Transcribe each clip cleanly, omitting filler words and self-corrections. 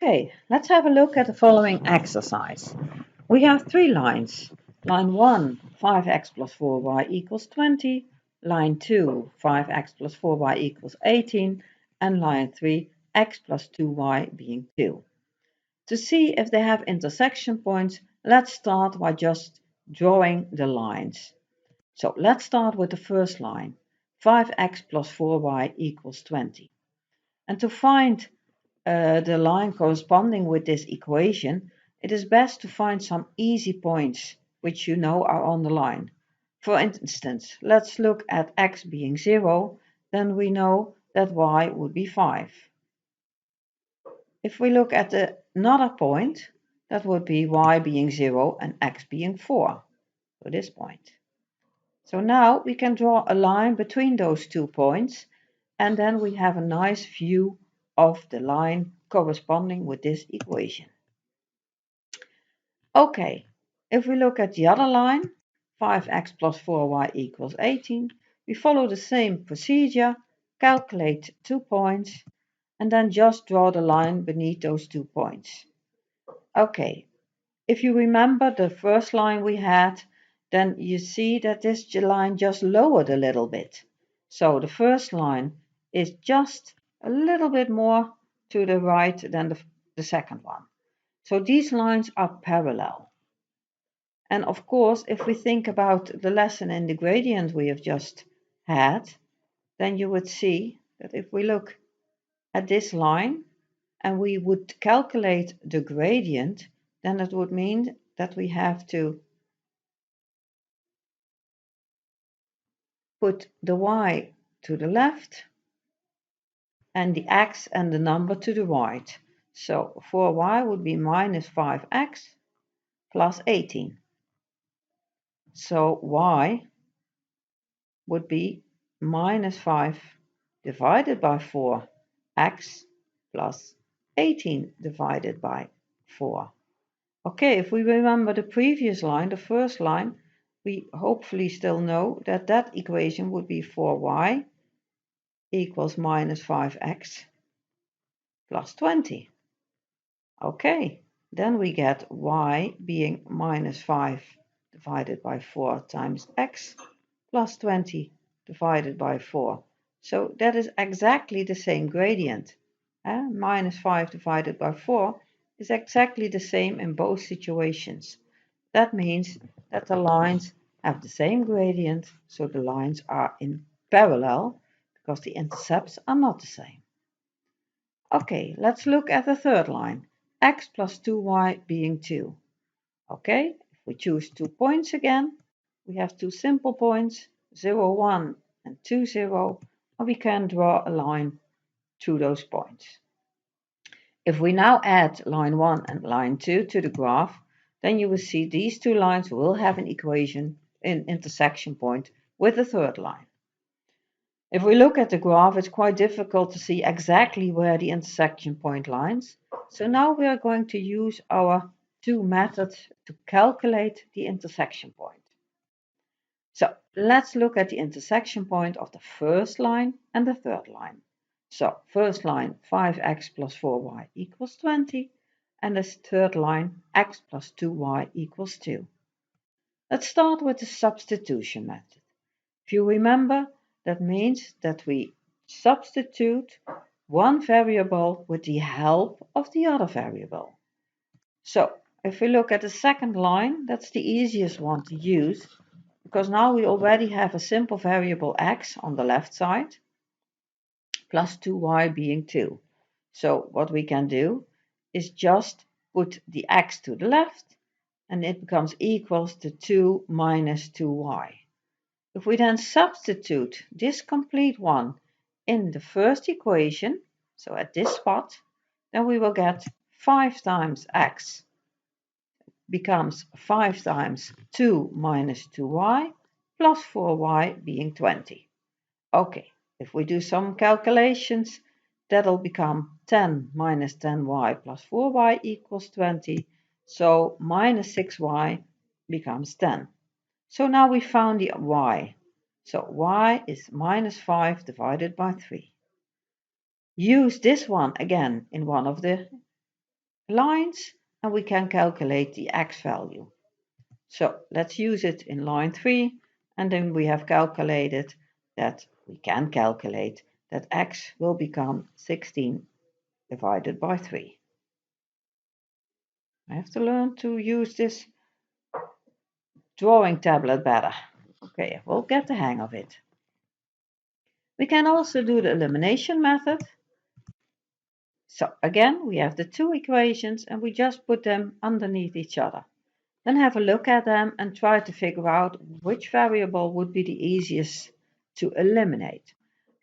Okay, let's have a look at the following exercise. We have three lines. Line 1, 5x plus 4y equals 20. Line 2, 5x plus 4y equals 18. And line 3, x plus 2y being 2. To see if they have intersection points, let's start by just drawing the lines. So let's start with the first line, 5x plus 4y equals 20. And to find the line corresponding with this equation, it is best to find some easy points which you know are on the line. For instance, let's look at x being 0, then we know that y would be 5. If we look at another point, that would be y being 0 and x being 4, so this point. So now we can draw a line between those 2 points, and then we have a nice view of the line corresponding with this equation. Okay, if we look at the other line, 5x plus 4y equals 18, we follow the same procedure, calculate 2 points, and then just draw the line beneath those 2 points. Okay, if you remember the first line we had, then you see that this line just lowered a little bit. So the first line is just a little bit more to the right than the second one. So these lines are parallel. And of course, if we think about the lesson in the gradient we have just had, then you would see that if we look at this line and we would calculate the gradient, then it would mean that we have to put the y to the left and the x and the number to the right. So 4y would be minus 5x plus 18. So y would be minus 5 divided by 4x plus 18 divided by 4. Okay, if we remember the previous line, the first line, we hopefully still know that that equation would be 4y equals minus 5x plus 20. Okay, then we get y being minus 5 divided by 4 times x plus 20 divided by 4. So that is exactly the same gradient. Minus 5 divided by 4 is exactly the same in both situations. That means that the lines have the same gradient, so the lines are in parallel because the intercepts are not the same. Okay, let's look at the third line, x plus 2y being 2. Okay, if we choose 2 points again, we have 2 simple points, 0, 1 and 2, 0, and we can draw a line to those points. If we now add line 1 and line 2 to the graph, then you will see these two lines will have an equation, an intersection point with the third line. If we look at the graph, it's quite difficult to see exactly where the intersection point lies. So now we are going to use our two methods to calculate the intersection point. So let's look at the intersection point of the first line and the third line. So first line, 5x plus 4y equals 20. And this third line, x plus 2y equals 2. Let's start with the substitution method. If you remember, that means that we substitute one variable with the help of the other variable. So if we look at the second line, that's the easiest one to use because now we already have a simple variable x on the left side plus 2y being 2. So what we can do is just put the x to the left and it becomes equals to 2 minus 2y. If we then substitute this complete one in the first equation, so at this spot, then we will get 5 times x becomes 5 times 2 minus 2y plus 4y being 20. Okay, if we do some calculations, that'll become 10 minus 10y plus 4y equals 20. So minus 6y becomes 10. So now we found the y. So y is minus 5 divided by 3. Use this one again in one of the lines and we can calculate the x value. So let's use it in line 3, and then we have calculated that we can calculate that x will become 16 divided by 3. I have to learn to use this drawing tablet better. Okay, we'll get the hang of it. We can also do the elimination method. So again, we have the two equations and we just put them underneath each other. Then have a look at them and try to figure out which variable would be the easiest to eliminate.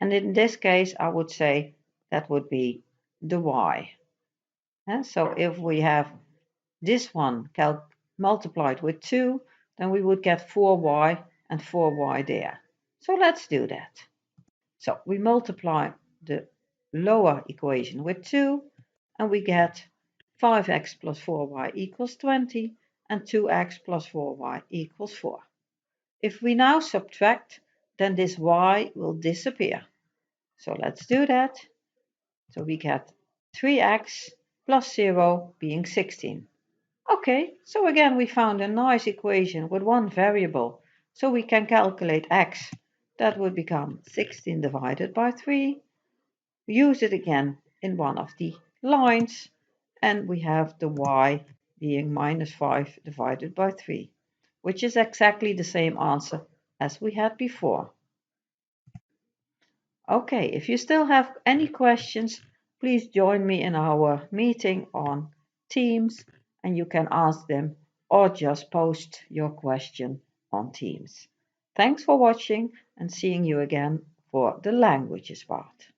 And in this case, I would say that would be the y. So if we have this one multiplied with 2, then we would get 4y and 4y there. So let's do that. So we multiply the lower equation with 2 and we get 5x plus 4y equals 20 and 2x plus 4y equals 4. If we now subtract, then this y will disappear. So let's do that. So we get 3x plus 0 being 16. Okay, so again we found a nice equation with one variable. So we can calculate x. That would become 16 divided by 3. Use it again in one of the lines, and we have the y being minus 5 divided by 3, which is exactly the same answer as we had before. Okay, if you still have any questions, please join me in our meeting on Teams, and you can ask them or just post your question on Teams. Thanks for watching and seeing you again for the languages part.